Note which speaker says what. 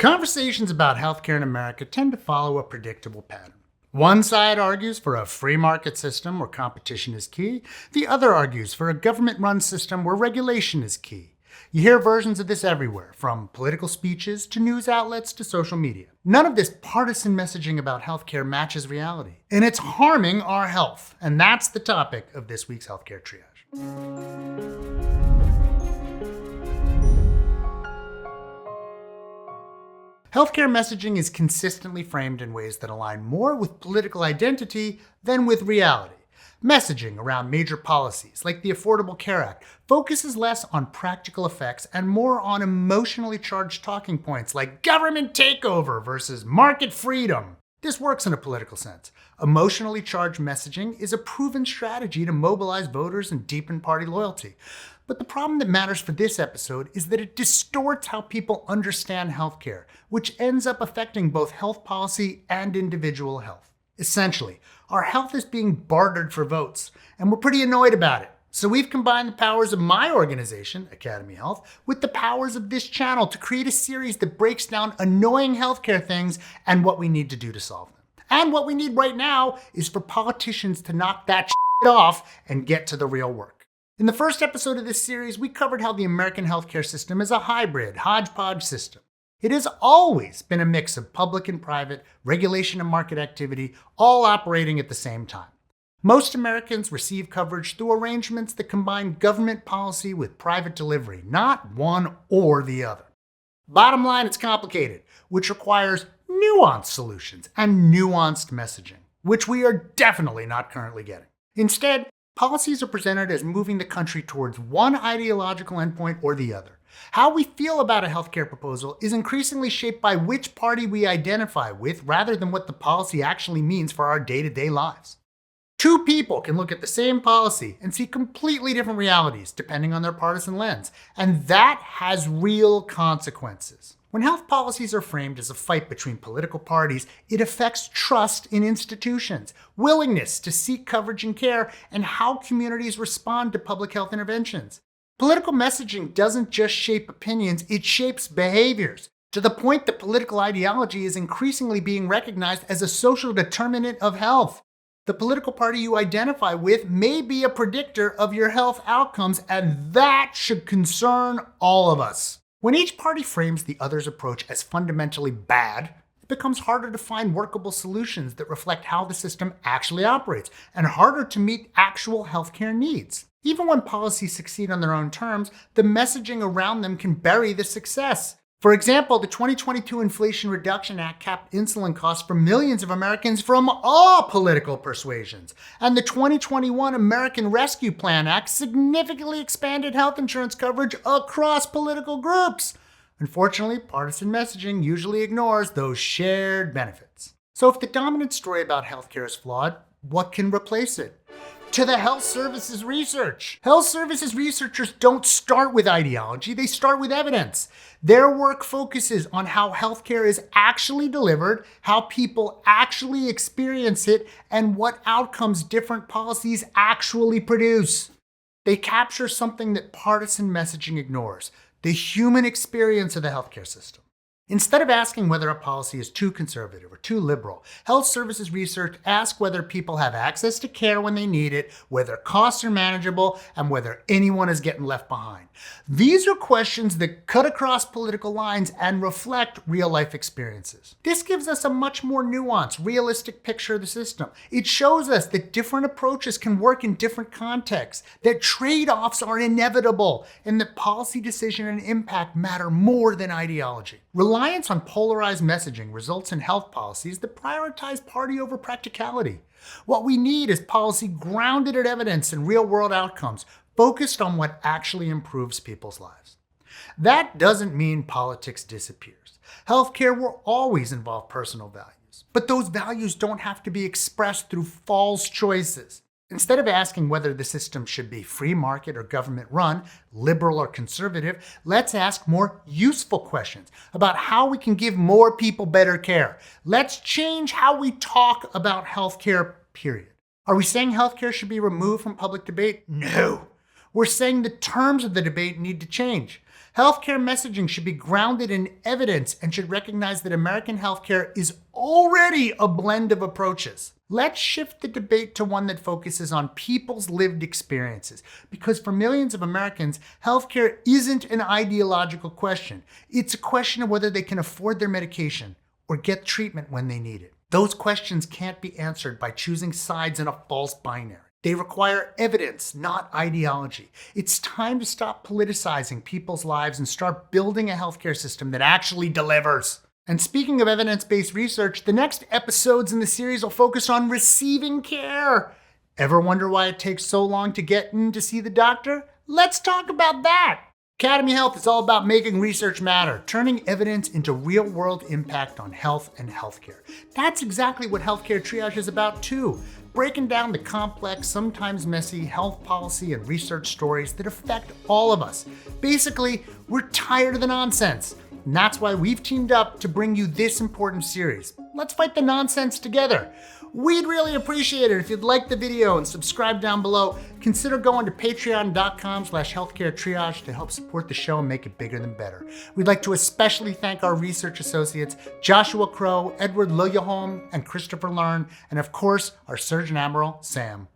Speaker 1: Conversations about healthcare in America tend to follow a predictable pattern. One side argues for a free market system where competition is key. The other argues for a government-run system where regulation is key. You hear versions of this everywhere, from political speeches to news outlets to social media. None of this partisan messaging about healthcare matches reality, and it's harming our health. And that's the topic of this week's Healthcare Triage. Healthcare messaging is consistently framed in ways that align more with political identity than with reality. Messaging around major policies, like the Affordable Care Act, focuses less on practical effects and more on emotionally charged talking points like government takeover versus market freedom. This works in a political sense. Emotionally charged messaging is a proven strategy to mobilize voters and deepen party loyalty. But the problem that matters for this episode is that it distorts how people understand healthcare, which ends up affecting both health policy and individual health. Essentially, our health is being bartered for votes, and we're pretty annoyed about it. So we've combined the powers of my organization, AcademyHealth, with the powers of this channel to create a series that breaks down annoying healthcare things and what we need to do to solve them. And what we need right now is for politicians to knock that shit off and get to the real work. In the first episode of this series, we covered how the American healthcare system is a hybrid, hodgepodge system. It has always been a mix of public and private, regulation and market activity, all operating at the same time. Most Americans receive coverage through arrangements that combine government policy with private delivery, not one or the other. Bottom line, it's complicated, which requires nuanced solutions and nuanced messaging, which we are definitely not currently getting. Instead, policies are presented as moving the country towards one ideological endpoint or the other. How we feel about a healthcare proposal is increasingly shaped by which party we identify with rather than what the policy actually means for our day-to-day lives. Two people can look at the same policy and see completely different realities depending on their partisan lens, and that has real consequences. When health policies are framed as a fight between political parties, it affects trust in institutions, willingness to seek coverage and care, and how communities respond to public health interventions. Political messaging doesn't just shape opinions, it shapes behaviors, to the point that political ideology is increasingly being recognized as a social determinant of health. The political party you identify with may be a predictor of your health outcomes, and that should concern all of us. When each party frames the other's approach as fundamentally bad, it becomes harder to find workable solutions that reflect how the system actually operates, and harder to meet actual healthcare needs. Even when policies succeed on their own terms, the messaging around them can bury the success. For example, the 2022 Inflation Reduction Act capped insulin costs for millions of Americans from all political persuasions. And the 2021 American Rescue Plan Act significantly expanded health insurance coverage across political groups. Unfortunately, partisan messaging usually ignores those shared benefits. So if the dominant story about healthcare is flawed, what can replace it? To the health services research. Health services researchers don't start with ideology, they start with evidence. Their work focuses on how healthcare is actually delivered, how people actually experience it, and what outcomes different policies actually produce. They capture something that partisan messaging ignores: the human experience of the healthcare system. Instead of asking whether a policy is too conservative or too liberal, health services research asks whether people have access to care when they need it, whether costs are manageable, and whether anyone is getting left behind. These are questions that cut across political lines and reflect real-life experiences. This gives us a much more nuanced, realistic picture of the system. It shows us that different approaches can work in different contexts, that trade-offs are inevitable, and that policy decision and impact matter more than ideology. Reliance on polarized messaging results in health policies that prioritize party over practicality. What we need is policy grounded in evidence and real-world outcomes, focused on what actually improves people's lives. That doesn't mean politics disappears. Healthcare will always involve personal values, but those values don't have to be expressed through false choices. Instead of asking whether the system should be free market or government run, liberal or conservative, let's ask more useful questions about how we can give more people better care. Let's change how we talk about healthcare, period. Are we saying healthcare should be removed from public debate? No. We're saying the terms of the debate need to change. Healthcare messaging should be grounded in evidence and should recognize that American healthcare is already a blend of approaches. Let's shift the debate to one that focuses on people's lived experiences, because for millions of Americans, healthcare isn't an ideological question. It's a question of whether they can afford their medication or get treatment when they need it. Those questions can't be answered by choosing sides in a false binary. They require evidence, not ideology. It's time to stop politicizing people's lives and start building a healthcare system that actually delivers. And speaking of evidence-based research, the next episodes in the series will focus on receiving care. Ever wonder why it takes so long to get in to see the doctor? Let's talk about that. Academy Health is all about making research matter, turning evidence into real-world impact on health and healthcare. That's exactly what Healthcare Triage is about too, breaking down the complex, sometimes messy health policy and research stories that affect all of us. Basically, we're tired of the nonsense, and that's why we've teamed up to bring you this important series. Let's fight the nonsense together. We'd really appreciate it if you'd like the video and subscribe down below. Consider going to patreon.com/healthcaretriage to help support the show and make it bigger than better. We'd like to especially thank our research associates, Joshua Crow, Edward Liljeholm, and Christopher Learn, and of course, our Surgeon Admiral, Sam.